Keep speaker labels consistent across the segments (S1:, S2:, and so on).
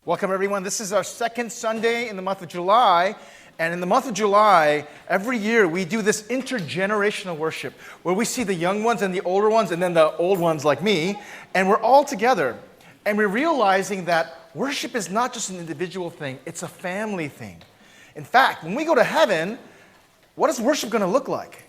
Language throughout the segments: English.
S1: Welcome, everyone. This is our second Sunday in the month of July. And in the month of July, every year we do this intergenerational worship where we see the young ones and the older ones and then the old ones like me, and we're all together. And we're realizing that worship is not just an individual thing, it's a family thing. In fact, when we go to heaven, what is worship going to look like?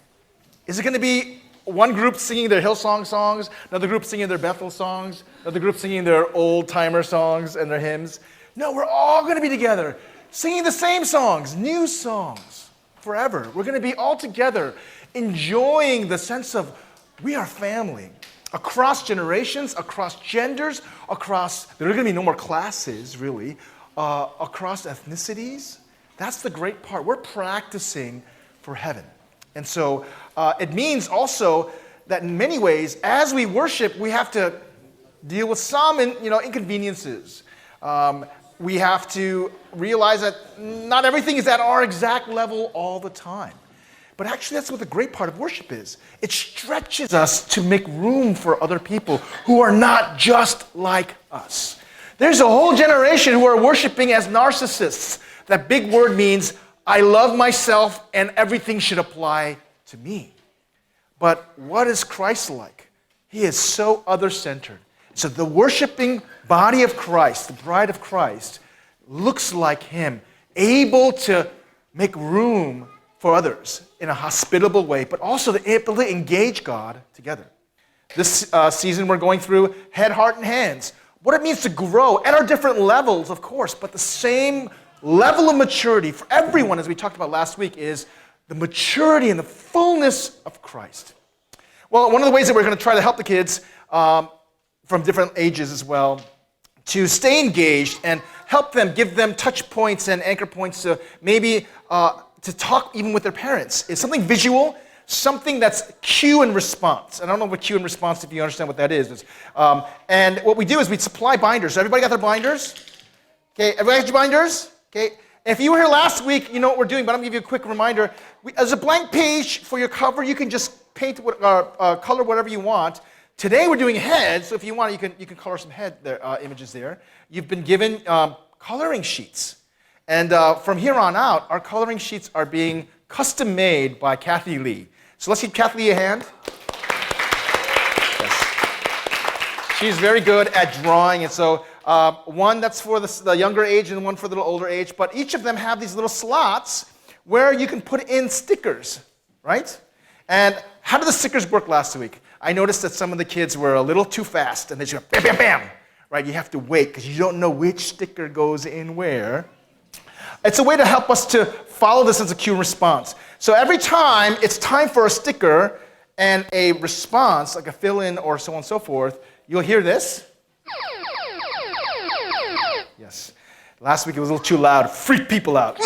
S1: Is it going to be one group singing their Hillsong songs, another group singing their Bethel songs, another group singing their old-timer songs and their hymns? No, we're all going to be together, singing the same songs, new songs, forever. We're going to be all together, enjoying the sense of we are family, across generations, across genders, there are going to be no more classes, really, across ethnicities. That's the great part. We're practicing for heaven. And so it means also that in many ways, as we worship, we have to deal with some inconveniences. We have to realize that not everything is at our exact level all the time. But actually, that's what the great part of worship is. It stretches us to make room for other people who are not just like us. There's a whole generation who are worshiping as narcissists. That big word means I love myself and everything should apply to me. But what is Christ like? He is so other-centered. So the worshiping body of Christ, the bride of Christ, looks like him, able to make room for others in a hospitable way, but also the ability to engage God together. This season we're going through head, heart, and hands. What it means to grow at our different levels, of course, but the same level of maturity for everyone, as we talked about last week, is the maturity and the fullness of Christ. Well, one of the ways that we're going to try to help the kids from different ages as well to stay engaged and help them, give them touch points and anchor points to maybe to talk even with their parents is something visual, something that's cue and response. And I don't know what cue and response, if you understand what that is. And what we do is we supply binders. Everybody got their binders? Okay, everybody got your binders? Okay. If you were here last week, you know what we're doing, but I'm going to give you a quick reminder. As a blank page for your cover, you can just paint, color whatever you want. Today we're doing heads, so if you want, you can color some head images there. You've been given coloring sheets. And from here on out, our coloring sheets are being custom made by Kathy Lee. So let's give Kathy Lee a hand. Yes. She's very good at drawing, and so one that's for the younger age and one for the little older age, but each of them have these little slots where you can put in stickers, right? And how did the stickers work last week? I noticed that some of the kids were a little too fast, and they just go bam, bam, bam, right? You have to wait because you don't know which sticker goes in where. It's a way to help us to follow this as a cue and response. So every time it's time for a sticker and a response, like a fill-in or so on and so forth, you'll hear this. Yes. Last week it was a little too loud. Freaked people out.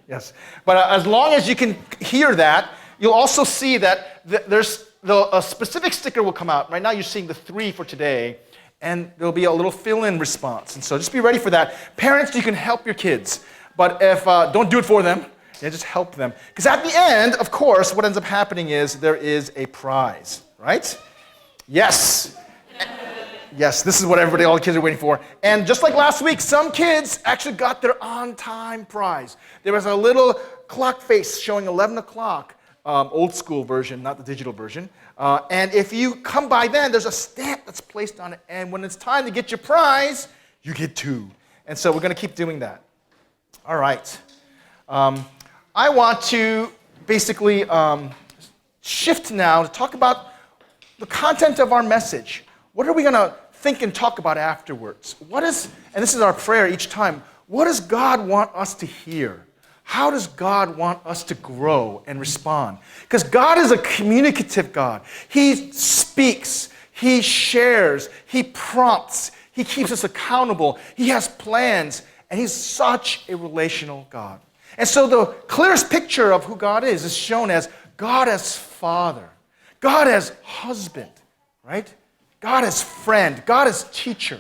S1: Yes. But as long as you can hear that, you'll also see that there's a specific sticker will come out. Right now you're seeing the 3 for today, and there'll be a little fill-in response. And so just be ready for that. Parents, you can help your kids. But if don't do it for them, just help them. Because at the end, of course, what ends up happening is there is a prize, right? Yes. Yes, this is what all the kids are waiting for. And just like last week, some kids actually got their on-time prize. There was a little clock face showing 11 o'clock, old school version, not the digital version. And if you come by then, there's a stamp that's placed on it. And when it's time to get your prize, you get 2. And so we're going to keep doing that. All right. I want to basically shift now to talk about the content of our message. What are we going to think and talk about afterwards? And this is our prayer each time, what does God want us to hear? How does God want us to grow and respond? Because God is a communicative God. He speaks, He shares, He prompts, He keeps us accountable, He has plans, and He's such a relational God. And so the clearest picture of who God is shown as God as Father, God as husband, right? God as friend, God as teacher.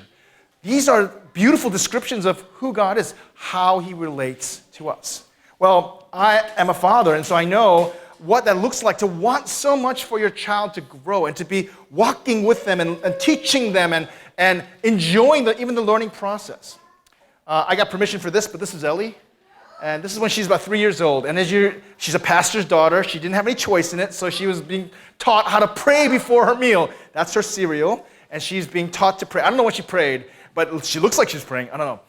S1: These are beautiful descriptions of who God is, how He relates to us. Well, I am a father, and so I know what that looks like to want so much for your child to grow and to be walking with them and teaching them and enjoying even the learning process. I got permission for this, but this is Ellie. And this is when she's about 3 years old. And she's a pastor's daughter. She didn't have any choice in it, so she was being taught how to pray before her meal. That's her cereal. And she's being taught to pray. I don't know what she prayed, but she looks like she's praying. I don't know.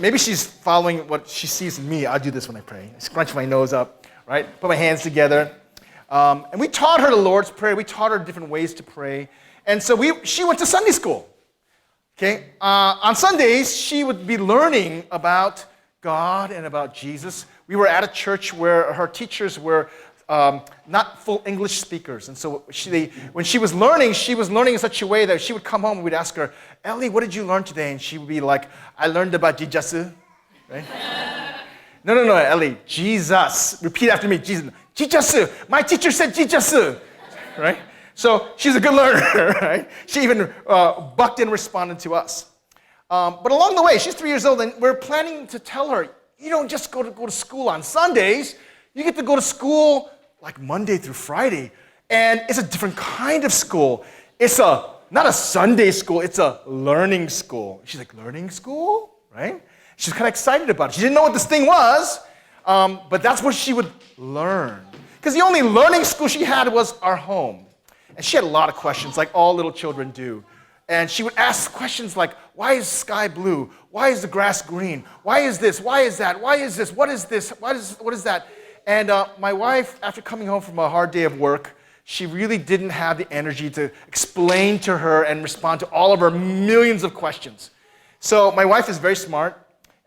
S1: Maybe she's following what she sees in me. I do this when I pray. I scrunch my nose up, right? Put my hands together. And we taught her the Lord's Prayer. We taught her different ways to pray. And so she went to Sunday school. Okay? On Sundays, she would be learning about God and about Jesus. We were at a church where her teachers were not full English speakers. And so when she was learning in such a way that she would come home and we'd ask her, Ellie, what did you learn today? And she would be like, I learned about Jesus. Right? No, Ellie, Jesus. Repeat after me, Jesus. Jesus. My teacher said Jesus. Right? So she's a good learner, right? She even bucked in and responded to us. But along the way, she's 3 years old, and we're planning to tell her, you don't just go to school on Sundays. You get to go to school like Monday through Friday. And it's a different kind of school. It's not a Sunday school, it's a learning school. She's like, learning school? Right? She's kind of excited about it. She didn't know what this thing was, but that's what she would learn. Because the only learning school she had was our home. And she had a lot of questions, like all little children do. And she would ask questions like, why is the sky blue? Why is the grass green? Why is this? Why is that? Why is this? What is this? What is that? And my wife, after coming home from a hard day of work, she really didn't have the energy to explain to her and respond to all of her millions of questions. So my wife is very smart,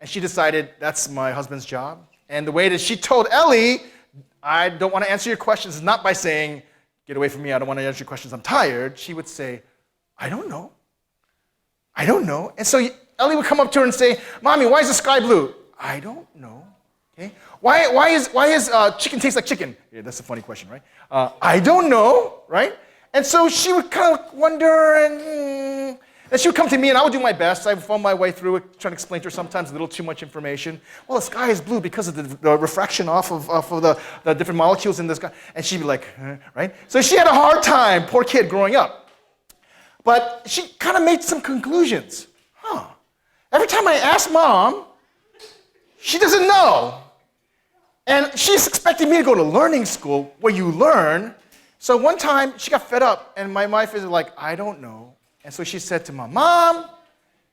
S1: and she decided that's my husband's job. And the way that she told Ellie, I don't want to answer your questions, is not by saying, get away from me, I don't want to answer your questions, I'm tired. She would say, I don't know. I don't know. And so Ellie would come up to her and say, Mommy, why is the sky blue? I don't know. Okay. Why is chicken taste like chicken? Yeah, that's a funny question, right? I don't know, right? And so she would kind of wonder, and she would come to me, and I would do my best. I would phone my way through it, trying to explain to her sometimes a little too much information. Well, the sky is blue because of the refraction off of the different molecules in the sky. And she'd be like, right? So she had a hard time, poor kid, growing up. But she kind of made some conclusions. Every time I ask Mom, she doesn't know. And she's expecting me to go to learning school where you learn. So one time she got fed up, and my wife is like, I don't know. And so she said to Mom, Mom,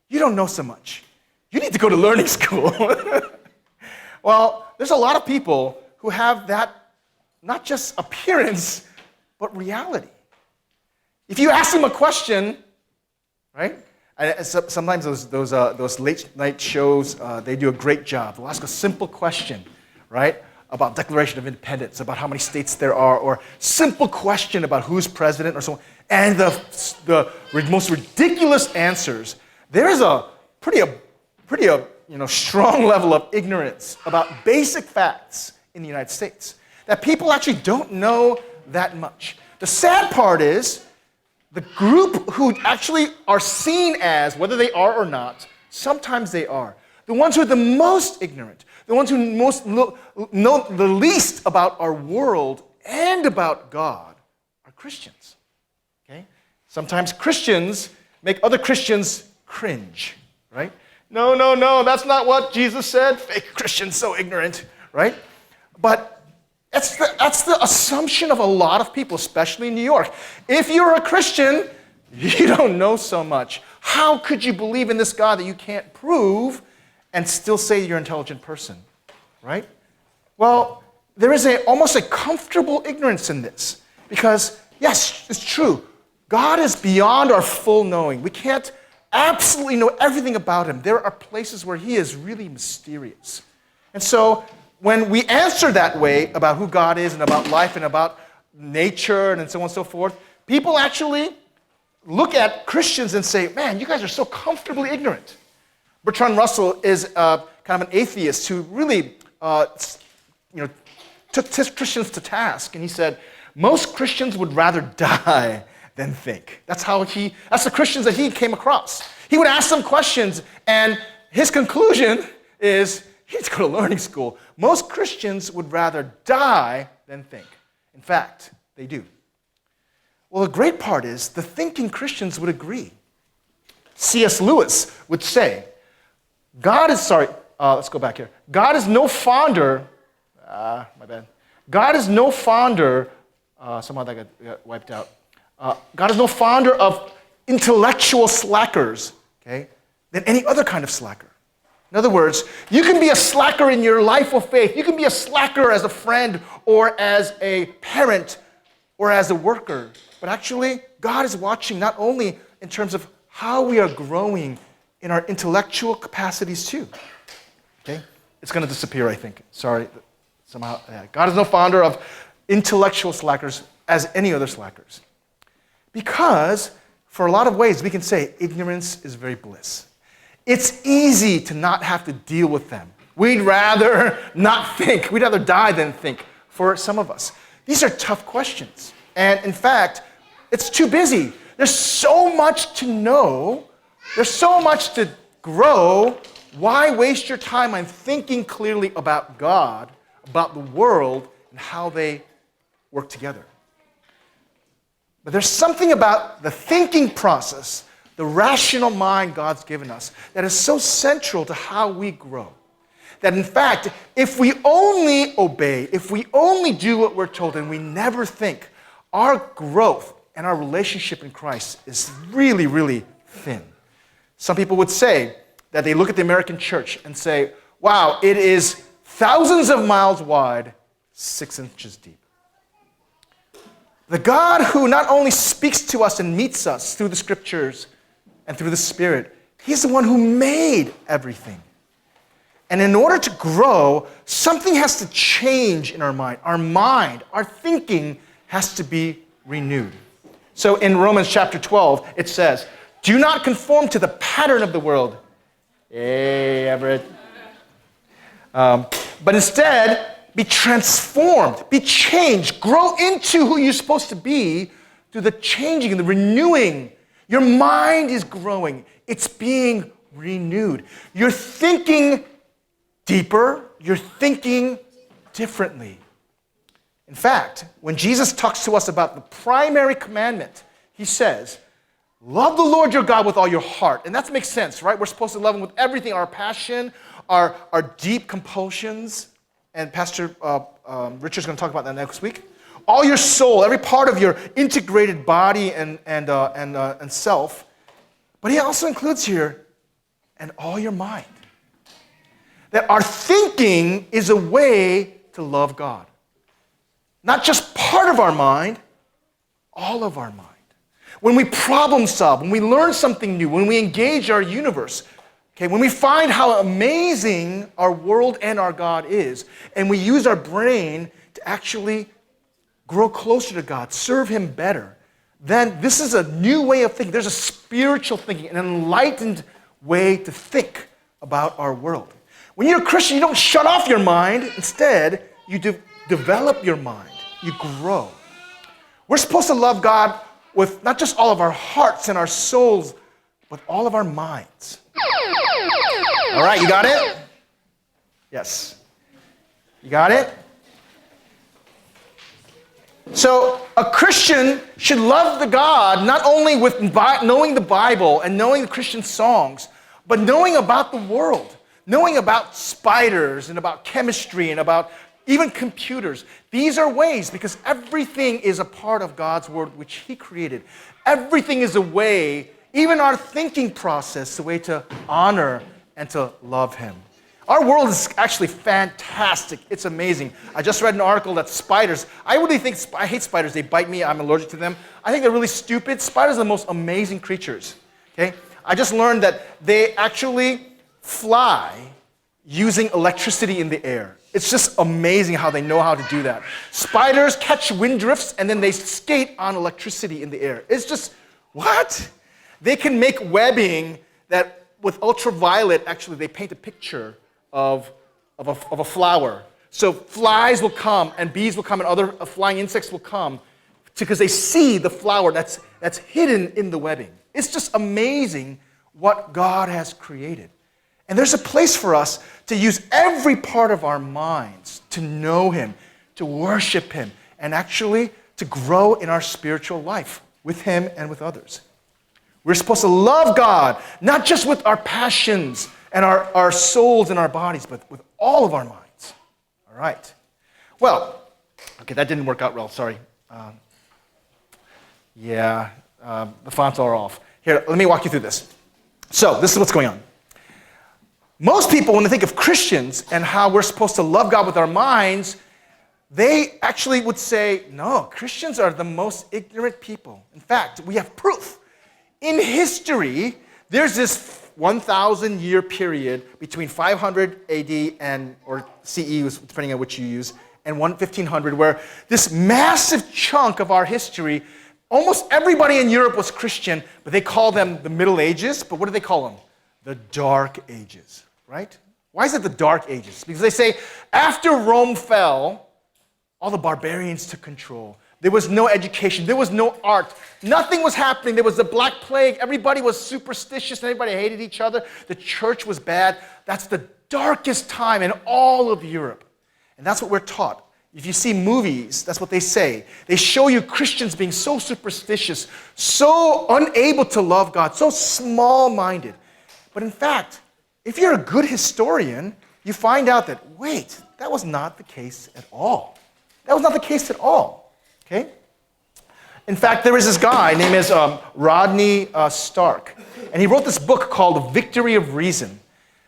S1: you don't know so much. You need to go to learning school. Well, there's a lot of people who have that, not just appearance, but reality. If you ask them a question, right? And sometimes those late night shows, they do a great job. They'll ask a simple question, right? About Declaration of Independence, about how many states there are, or simple question about who's president or so on. And the most ridiculous answers. There is a pretty strong level of ignorance about basic facts in the United States that people actually don't know that much. The sad part is, the group who actually are seen as, whether they are or not, sometimes they are. The ones who are the most ignorant, the ones who know the least about our world and about God are Christians. Okay? Sometimes Christians make other Christians cringe, right? No, that's not what Jesus said. Fake Christians, so ignorant, right? But that's the assumption of a lot of people, especially in New York. If you're a Christian, you don't know so much. How could you believe in this God that you can't prove and still say you're an intelligent person, right? Well, there is almost a comfortable ignorance in this because, yes, it's true. God is beyond our full knowing. We can't absolutely know everything about him. There are places where he is really mysterious. And so when we answer that way about who God is and about life and about nature and so on and so forth, people actually look at Christians and say, man, you guys are so comfortably ignorant. Bertrand Russell is kind of an atheist who really took Christians to task. And he said, most Christians would rather die than think. That's the Christians that he came across. He would ask them questions, and his conclusion is, you need to go to learning school. Most Christians would rather die than think. In fact, they do. Well, the great part is the thinking Christians would agree. C.S. Lewis would say, Let's go back here. God is no fonder, my bad. God is no fonder, somehow that got wiped out. God is no fonder of intellectual slackers, okay, than any other kind of slacker. In other words, you can be a slacker in your life of faith. You can be a slacker as a friend or as a parent or as a worker. But actually, God is watching not only in terms of how we are growing in our intellectual capacities too. Okay? It's going to disappear, I think. Sorry. Somehow, yeah. God is no fonder of intellectual slackers as any other slackers. Because, for a lot of ways, we can say ignorance is very bliss. It's easy to not have to deal with them. We'd rather not think. We'd rather die than think for some of us. These are tough questions. And in fact, it's too busy. There's so much to know. There's so much to grow. Why waste your time on thinking clearly about God, about the world, and how they work together? But there's something about the thinking process, the rational mind God's given us, that is so central to how we grow. That in fact, if we only obey, if we only do what we're told and we never think, our growth and our relationship in Christ is really, really thin. Some people would say that they look at the American church and say, wow, it is thousands of miles wide, 6 inches deep. The God who not only speaks to us and meets us through the scriptures and through the Spirit, He's the one who made everything. And in order to grow, something has to change in our mind. Our thinking has to be renewed. So in Romans chapter 12, it says, do not conform to the pattern of the world. Hey, Everett. But instead, be transformed, be changed, grow into who you're supposed to be through the changing and the renewing. Your mind is growing. It's being renewed. You're thinking deeper. You're thinking differently. In fact, when Jesus talks to us about the primary commandment, He says, love the Lord your God with all your heart. And that makes sense, right? We're supposed to love Him with everything, our passion, our deep compulsions. And Pastor Richard's going to talk about that next week. All your soul, every part of your integrated body and self. But He also includes here, and all your mind. That our thinking is a way to love God. Not just part of our mind, all of our mind. When we problem solve, when we learn something new, when we engage our universe, okay, when we find how amazing our world and our God is, and we use our brain to actually grow closer to God, serve Him better, then this is a new way of thinking. There's a spiritual thinking, an enlightened way to think about our world. When you're a Christian, you don't shut off your mind. Instead, you develop your mind. You grow. We're supposed to love God with not just all of our hearts and our souls, but all of our minds. All right, you got it? Yes. You got it? So a Christian should love the God not only with knowing the Bible and knowing the Christian songs, but knowing about the world, knowing about spiders and about chemistry and about even computers. These are ways, because everything is a part of God's word which He created. Everything is a way, even our thinking process, a way to honor and to love Him. Our world is actually fantastic. It's amazing. I just read an article that spiders, I hate spiders. They bite me. I'm allergic to them. I think they're really stupid. Spiders are the most amazing creatures. Okay? I just learned that they actually fly using electricity in the air. It's just amazing how they know how to do that. Spiders catch wind drifts and then they skate on electricity in the air. It's just, what? They can make webbing that with ultraviolet, actually they paint a picture of a flower. So flies will come and bees will come and other flying insects will come because they see the flower that's hidden in the webbing. It's just amazing what God has created. And there's a place for us to use every part of our minds to know Him, to worship Him, and actually to grow in our spiritual life with Him and with others. We're supposed to love God, not just with our passions and our souls and our bodies, but with all of our minds. All right. Well, okay, that didn't work out well, sorry. The fonts are off. Here, let me walk you through this. So, this is what's going on. Most people, when they think of Christians and how we're supposed to love God with our minds, they actually would say, no, Christians are the most ignorant people. In fact, we have proof. In history, there's this 1,000-year period between 500 AD or CE, depending on which you use, and 1500, where this massive chunk of our history, almost everybody in Europe was Christian, but they call them the Middle Ages. But what do they call them? The Dark Ages, right? Why is it the Dark Ages? Because they say after Rome fell, all the barbarians took control. There was no education. There was no art. Nothing was happening. There was the Black Plague. Everybody was superstitious. Everybody hated each other. The church was bad. That's the darkest time in all of Europe. And that's what we're taught. If you see movies, that's what they say. They show you Christians being so superstitious, so unable to love God, so small-minded. But in fact, if you're a good historian, you find out that, wait, that was not the case at all. That was not the case at all. Okay? In fact, there is this guy named Rodney Stark, and he wrote this book called Victory of Reason.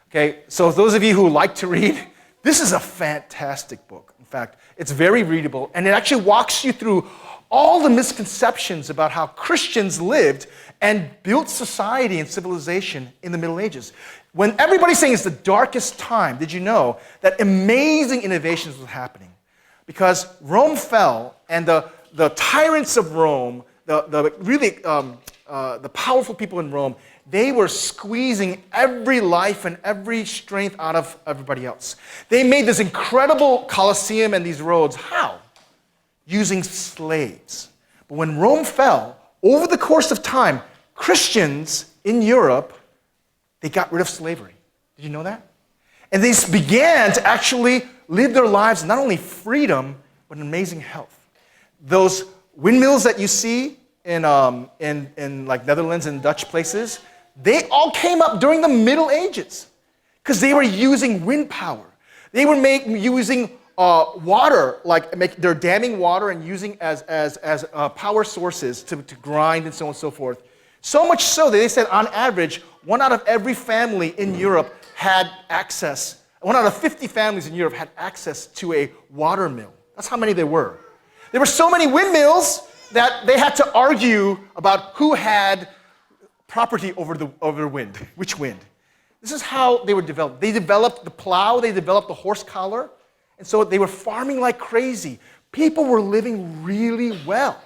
S1: Okay, so those of you who like to read, this is a fantastic book. In fact, it's very readable, and it actually walks you through all the misconceptions about how Christians lived and built society and civilization in the Middle Ages. When everybody's saying it's the darkest time, did you know that amazing innovations were happening? Because Rome fell, and the tyrants of Rome, the powerful people in Rome, they were squeezing every life and every strength out of everybody else. They made this incredible Colosseum and these roads. How? Using slaves. But when Rome fell, over the course of time, Christians in Europe, they got rid of slavery. Did you know that? And they began to actually live their lives not only freedom, but amazing health. Those windmills that you see in like Netherlands and Dutch places, they all came up during the Middle Ages because they were using wind power. They were using water, they're damming water and using as power sources to grind and so on and so forth. So much so that they said on average, 1 out of every family in Europe had access. 1 out of 50 families in Europe had access to a water mill. That's how many there were. There were so many windmills that they had to argue about who had property over the wind, which wind. This is how they were developed. They developed the plow, they developed the horse collar, and so they were farming like crazy. People were living really well.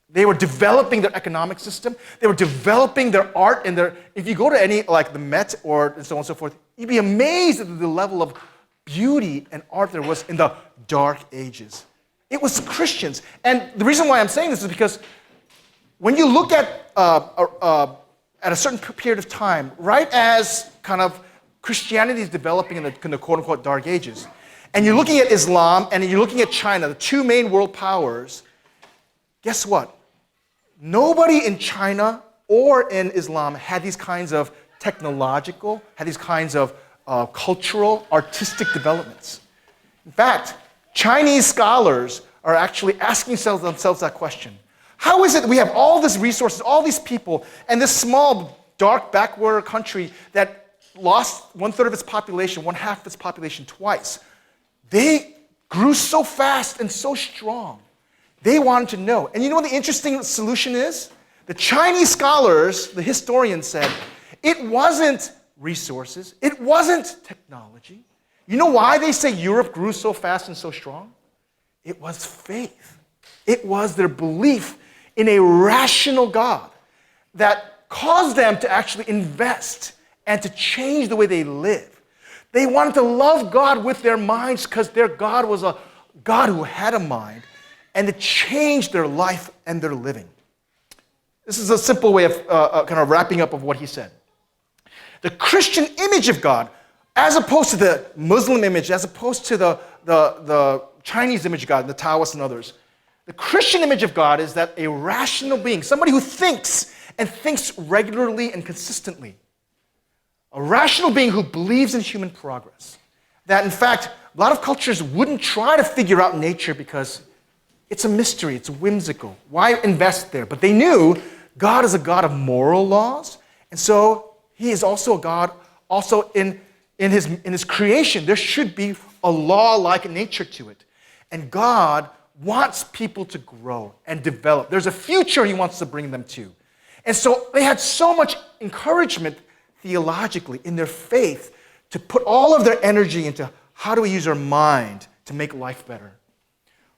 S1: They were developing their economic system. They were developing their art and if you go to any, like the Met or so on and so forth, you'd be amazed at the level of beauty and art there was in the Dark Ages. It was Christians. And the reason why I'm saying this is because when you look at a certain period of time, right as kind of Christianity is developing in the quote-unquote Dark Ages, and you're looking at Islam and you're looking at China, the two main world powers, guess what? Nobody in China or in Islam had these kinds of technological, had these kinds of cultural, artistic developments. In fact, Chinese scholars are actually asking themselves that question. How is it that we have all these resources, all these people, and this small, dark, backward country that lost 1/3 of its population, 1/2 of its population twice? They grew so fast and so strong. They wanted to know. And you know what the interesting solution is? The Chinese scholars, the historians said, it wasn't resources, it wasn't technology. You know why they say Europe grew so fast and so strong? It was faith. It was their belief in a rational God that caused them to actually invest and to change the way they live. They wanted to love God with their minds because their God was a God who had a mind, and it changed their life and their living. This is a simple way of kind of wrapping up of what he said. The Christian image of God, as opposed to the Muslim image, as opposed to the Chinese image of God, the Taoists and others, the Christian image of God is that a rational being, somebody who thinks and thinks regularly and consistently. A rational being who believes in human progress. That, in fact, a lot of cultures wouldn't try to figure out nature because it's a mystery, it's whimsical. Why invest there? But they knew God is a God of moral laws, and so he is also a God, also in his creation. There should be a law-like nature to it. And God wants people to grow and develop. There's a future he wants to bring them to. And so they had so much encouragement theologically in their faith to put all of their energy into how do we use our mind to make life better.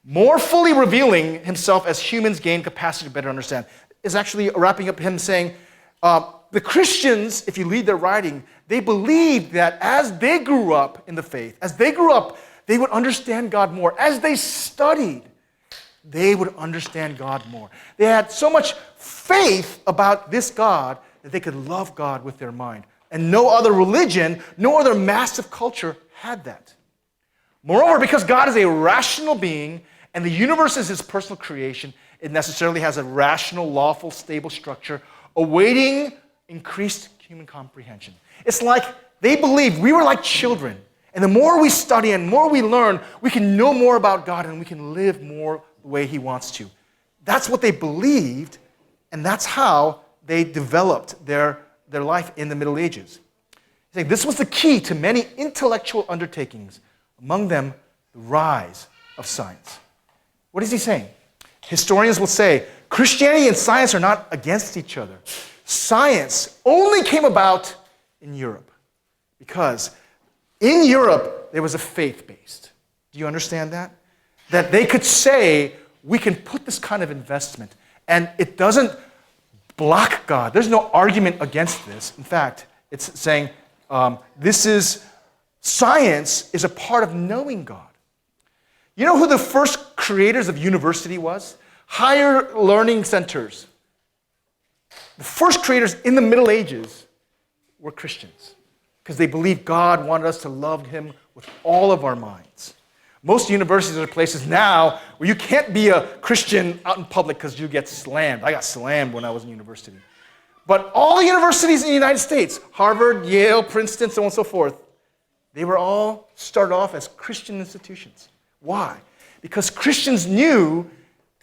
S1: More fully revealing himself as humans gain capacity to better understand is actually wrapping up him saying, the Christians, if you read their writing, they believed that as they grew up in the faith, as they grew up, they would understand God more. As they studied, they would understand God more. They had so much faith about this God that they could love God with their mind. And no other religion, no other massive culture had that. Moreover, because God is a rational being and the universe is his personal creation, it necessarily has a rational, lawful, stable structure awaiting increased human comprehension. It's like they believed we were like children. And the more we study and more we learn, we can know more about God and we can live more the way he wants to. That's what they believed, and that's how they developed their life in the Middle Ages. He's saying this was the key to many intellectual undertakings, among them the rise of science. What is he saying? Historians will say Christianity and science are not against each other. Science only came about in Europe because in Europe there was a faith-based. Do you understand that? That they could say, we can put this kind of investment, and it doesn't block God. There's no argument against this. In fact, it's saying science is a part of knowing God. You know who the first creators of university was? Higher learning centers. The first creators in the Middle Ages were Christians because they believed God wanted us to love him with all of our minds. Most universities are places now where you can't be a Christian out in public because you get slammed. I got slammed when I was in university. But all the universities in the United States, Harvard, Yale, Princeton, so on and so forth, they were all started off as Christian institutions. Why? Because Christians knew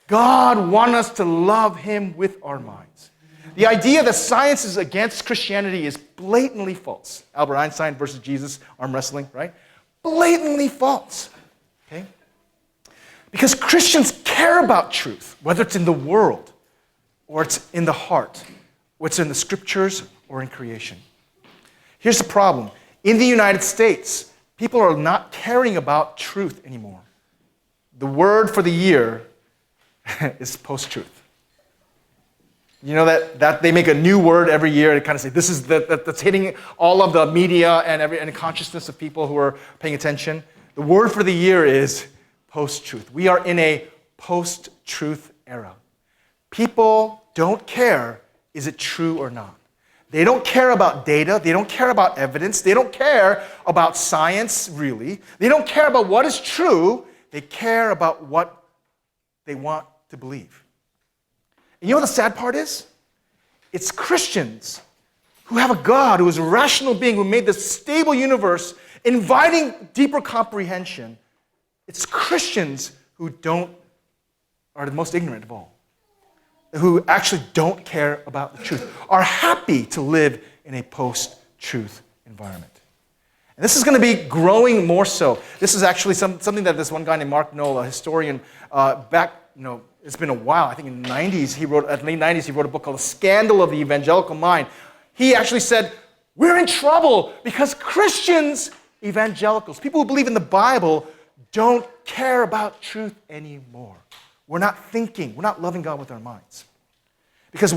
S1: God wanted us to love him with our minds. The idea that science is against Christianity is blatantly false. Albert Einstein versus Jesus, arm wrestling, right? Blatantly false. Okay? Because Christians care about truth, whether it's in the world or it's in the heart, or it's in the scriptures or in creation. Here's the problem. In the United States, people are not caring about truth anymore. The word for the year is post-truth. You know that they make a new word every year to kind of say, this is that's hitting all of the media and the consciousness of people who are paying attention. The word for the year is post-truth. We are in a post-truth era. People don't care, is it true or not? They don't care about data. They don't care about evidence. They don't care about science, really. They don't care about what is true. They care about what they want to believe. And you know what the sad part is? It's Christians who have a God who is a rational being who made this stable universe, inviting deeper comprehension. It's Christians who are the most ignorant of all, who actually don't care about the truth, are happy to live in a post-truth environment. And this is going to be growing more so. This is actually something that this one guy named Mark Knoll, a historian, it's been a while, I think in the 90s, late 90s, he wrote a book called The Scandal of the Evangelical Mind. He actually said, we're in trouble because Christians, evangelicals, people who believe in the Bible, don't care about truth anymore. We're not thinking, we're not loving God with our minds. Because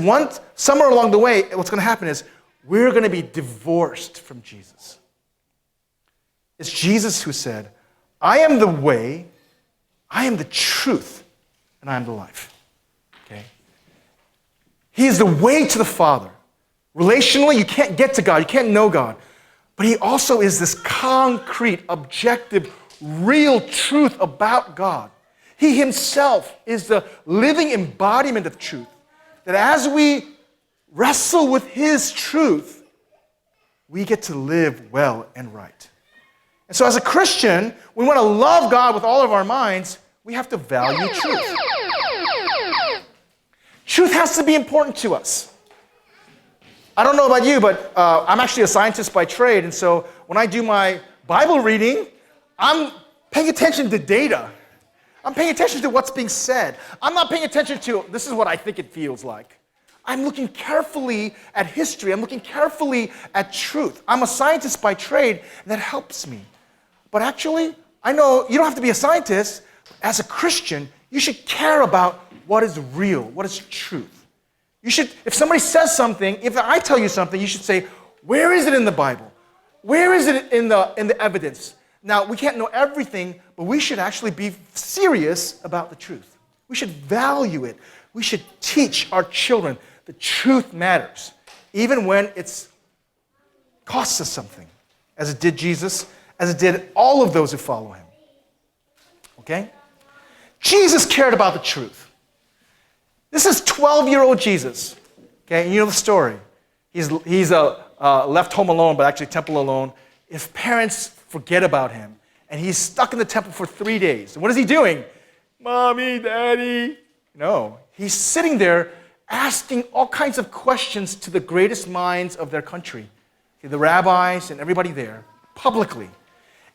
S1: somewhere along the way, what's going to happen is we're going to be divorced from Jesus. It's Jesus who said, I am the way, I am the truth, and I am the life. Okay? He is the way to the Father. Relationally, you can't get to God, you can't know God. But he also is this concrete, objective, real truth about God. He himself is the living embodiment of truth. That as we wrestle with his truth, we get to live well and right. And so as a Christian, we want to love God with all of our minds, we have to value truth. Truth has to be important to us. I don't know about you, but I'm actually a scientist by trade, and so when I do my Bible reading, I'm paying attention to data. I'm paying attention to what's being said. I'm not paying attention to, this is what I think it feels like. I'm looking carefully at history. I'm looking carefully at truth. I'm a scientist by trade, and that helps me. But actually, I know you don't have to be a scientist. As a Christian, you should care about what is real, what is truth. You should, if somebody says something, if I tell you something, you should say, where is it in the Bible? Where is it in the evidence? Now, we can't know everything, but we should actually be serious about the truth. We should value it. We should teach our children the truth matters, even when it costs us something, as it did Jesus, as it did all of those who follow him. Okay? Jesus cared about the truth. This is 12-year-old Jesus. Okay, and you know the story. He's left home alone, but actually temple alone. His parents forget about him, and he's stuck in the temple for 3 days. And what is he doing? Mommy, Daddy. No, he's sitting there asking all kinds of questions to the greatest minds of their country, the rabbis and everybody there, publicly.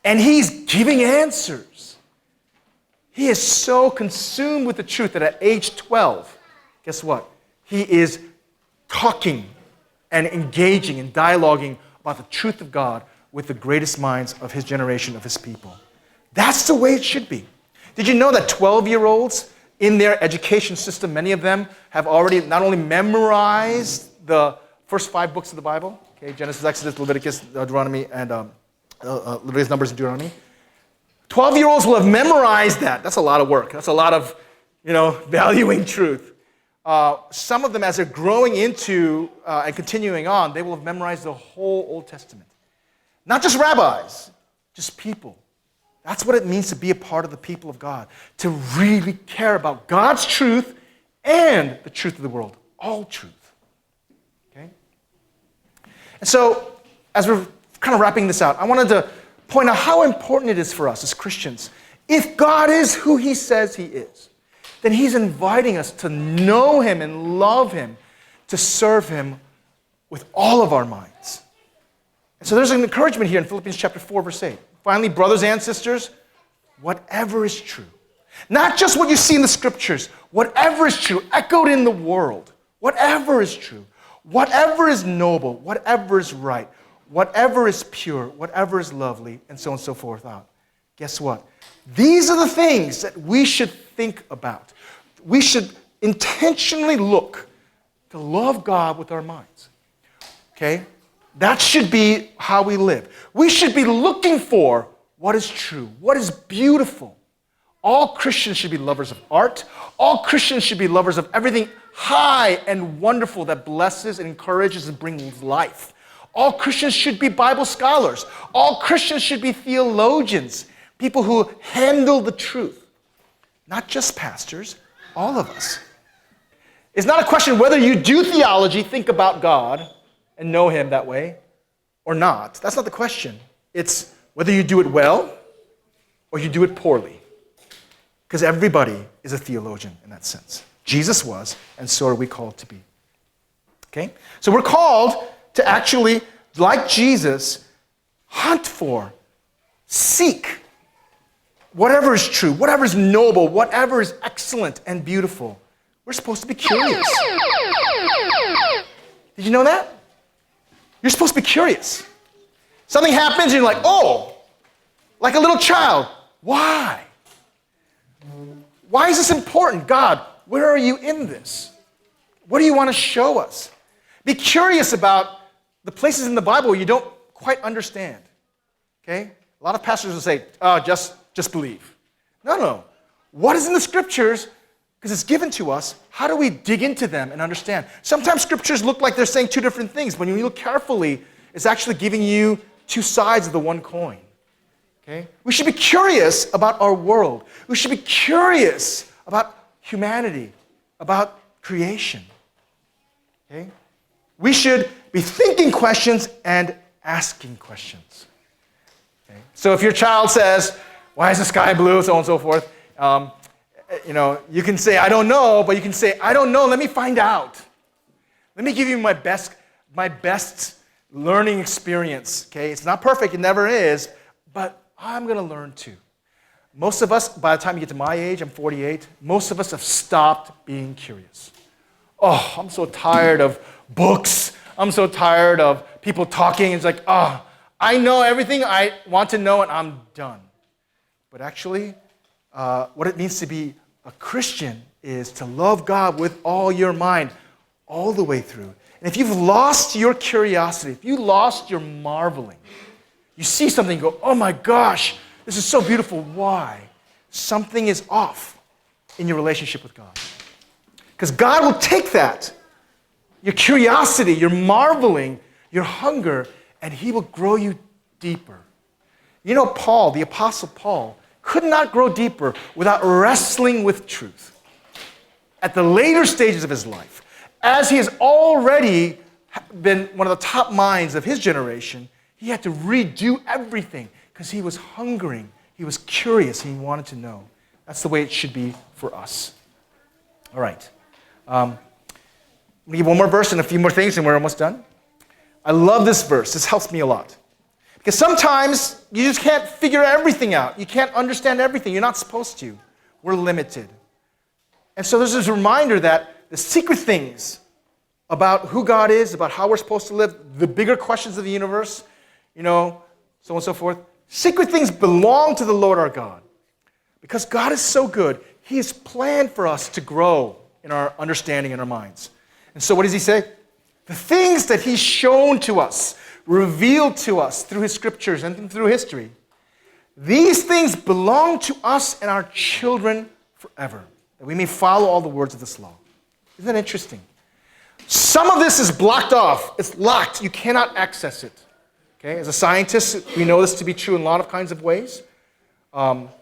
S1: And he's giving answers. He is so consumed with the truth that at age 12, guess what? He is talking and engaging and dialoguing about the truth of God with the greatest minds of his generation, of his people. That's the way it should be. Did you know that 12-year-olds in their education system, many of them have already not only memorized the first 5 books of the Bible, okay, Genesis, Exodus, Leviticus, Deuteronomy, and Leviticus, Numbers, and Deuteronomy. 12-year-olds will have memorized that. That's a lot of work. That's a lot of, valuing truth. Some of them, as they're growing into and continuing on, they will have memorized the whole Old Testament. Not just rabbis, just people. That's what it means to be a part of the people of God, to really care about God's truth and the truth of the world, all truth. Okay? And so, as we're kind of wrapping this out, I wanted to point out how important it is for us as Christians. If God is who he says he is, then he's inviting us to know him and love him, to serve him with all of our minds. And so there's an encouragement here in Philippians chapter 4, verse 8. Finally, brothers and sisters, whatever is true, not just what you see in the scriptures, whatever is true, echoed in the world, whatever is true, whatever is noble, whatever is right, whatever is pure, whatever is lovely, and so on and so forth out. Guess what? These are the things that we should think about. We should intentionally look to love God with our minds. Okay? That should be how we live. We should be looking for what is true, what is beautiful. All Christians should be lovers of art. All Christians should be lovers of everything high and wonderful that blesses and encourages and brings life. All Christians should be Bible scholars. All Christians should be theologians, people who handle the truth. Not just pastors, all of us. It's not a question whether you do theology, think about God, and know him that way, or not. That's not the question. It's whether you do it well or you do it poorly. Because everybody is a theologian in that sense. Jesus was, and so are we called to be. Okay? So we're called to actually, like Jesus, hunt for, seek whatever is true, whatever is noble, whatever is excellent and beautiful. We're supposed to be curious. Did you know that? You're supposed to be curious. Something happens and you're like, oh, like a little child. Why? Why is this important? God, where are you in this? What do you want to show us? Be curious about the places in the Bible where you don't quite understand. Okay? A lot of pastors will say, oh, just believe. No. What is in the scriptures? Because it's given to us. How do we dig into them and understand? Sometimes scriptures look like they're saying two different things, but when you look carefully, it's actually giving you two sides of the one coin. Okay? We should be curious about our world. We should be curious about humanity, about creation. Okay? We should be thinking questions and asking questions. Okay? So if your child says, why is the sky blue, so on and so forth, you can say, I don't know, but you can say, I don't know, let me find out. Let me give you my best learning experience, okay? It's not perfect, it never is, but I'm going to learn too. Most of us, by the time you get to my age, I'm 48, most of us have stopped being curious. Oh, I'm so tired of books. I'm so tired of people talking. It's like, I know everything I want to know and I'm done. But actually, what it means to be a Christian is to love God with all your mind, all the way through. And if you've lost your curiosity, if you lost your marveling, you see something and go, oh my gosh, this is so beautiful. Why? Something is off in your relationship with God. Because God will take that, your curiosity, your marveling, your hunger, and He will grow you deeper. You know, Paul, the Apostle Paul, could not grow deeper without wrestling with truth. At the later stages of his life, as he has already been one of the top minds of his generation, he had to redo everything because he was hungering, he was curious, he wanted to know. That's the way it should be for us. All right. Let me give one more verse and a few more things and we're almost done. I love this verse. This helps me a lot. Because sometimes you just can't figure everything out. You can't understand everything. You're not supposed to. We're limited. And so there's this reminder that the secret things about who God is, about how we're supposed to live, the bigger questions of the universe, so on and so forth, secret things belong to the Lord our God. Because God is so good, He has planned for us to grow in our understanding in our minds. And so what does He say? The things that He's shown to us, revealed to us through His scriptures and through history, these things belong to us and our children forever, that we may follow all the words of this law. Isn't that interesting? Some of this is blocked off. It's locked. You cannot access it. Okay? As a scientist, we know this to be true in a lot of kinds of ways. But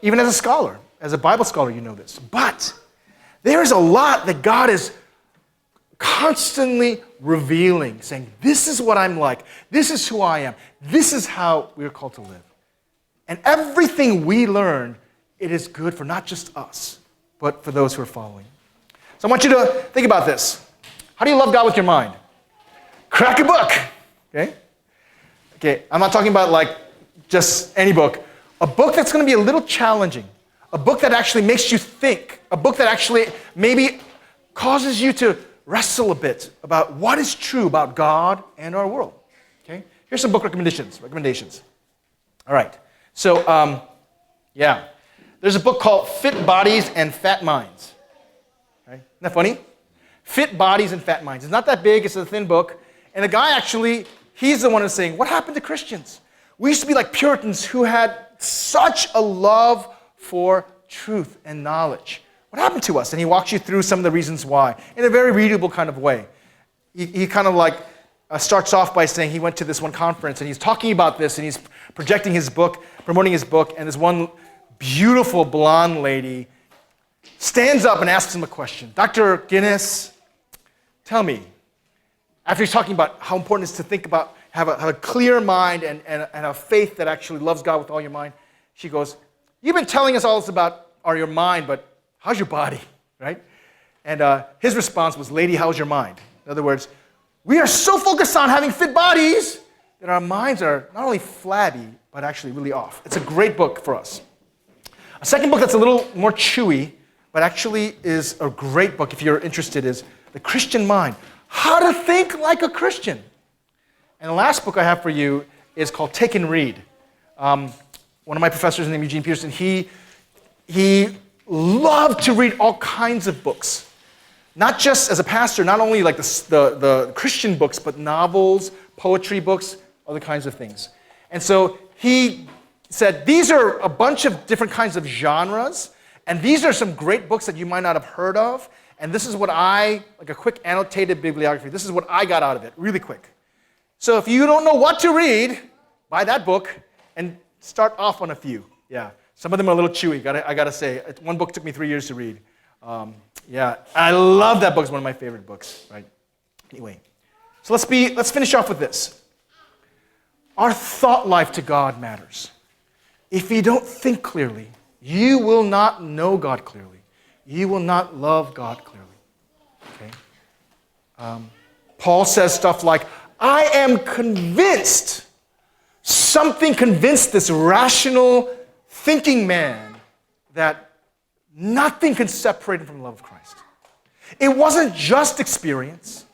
S1: even as a scholar, as a Bible scholar, you know this. But there is a lot that God is constantly revealing, saying, this is what I'm like. This is who I am. This is how we are called to live. And everything we learn, it is good for not just us, but for those who are following. So I want you to think about this. How do you love God with your mind? Crack a book. Okay, I'm not talking about like just any book. A book that's going to be a little challenging. A book that actually makes you think. A book that actually maybe causes you to wrestle a bit about what is true about God and our world. Okay? Here's some book recommendations. All right. So, there's a book called Fit Bodies and Fat Minds. Okay? Isn't that funny? Fit Bodies and Fat Minds. It's not that big. It's a thin book. And the guy actually, he's the one who's saying, what happened to Christians? We used to be like Puritans who had such a love for truth and knowledge. What happened to us? And he walks you through some of the reasons why in a very readable kind of way. He kind of like starts off by saying he went to this one conference and he's talking about this and he's projecting his book, promoting his book, and this one beautiful blonde lady stands up and asks him a question. Dr. Guinness, tell me, after he's talking about how important it is to think about, have a clear mind and a faith that actually loves God with all your mind, she goes, you've been telling us all this about your mind, but how's your body, right? And his response was, lady, how's your mind? In other words, we are so focused on having fit bodies that our minds are not only flabby, but actually really off. It's a great book for us. A second book that's a little more chewy, but actually is a great book if you're interested, is The Christian Mind. How to Think Like a Christian. And the last book I have for you is called Take and Read. One of my professors named Eugene Peterson, he loved to read all kinds of books. Not just as a pastor, not only like the Christian books, but novels, poetry books, other kinds of things. And so he said, these are a bunch of different kinds of genres, and these are some great books that you might not have heard of, and this is what like a quick annotated bibliography, this is what I got out of it, really quick. So if you don't know what to read, buy that book and start off on a few. Yeah, some of them are a little chewy, I gotta say. One book took me 3 years to read. I love that book. It's one of my favorite books, right? Anyway, So let's finish off with this. Our thought life to God matters. If you don't think clearly, you will not know God clearly. You will not love God clearly. Okay? Paul says stuff like, I am convinced. Something convinced this rational, thinking man that nothing can separate him from the love of Christ. It wasn't just experience.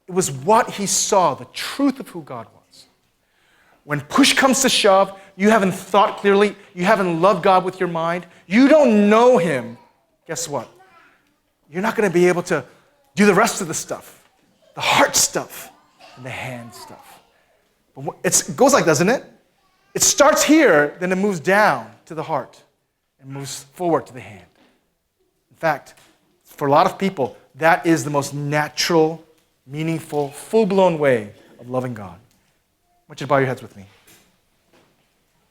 S1: It was what he saw, the truth of who God was. When push comes to shove, you haven't thought clearly, you haven't loved God with your mind, you don't know him, guess what? You're not going to be able to do the rest of the stuff, the heart stuff and the hand stuff. But it goes like, doesn't it? It starts here, then it moves down to the heart and moves forward to the hand. In fact, for a lot of people, that is the most natural, meaningful, full-blown way of loving God. I want you to bow your heads with me.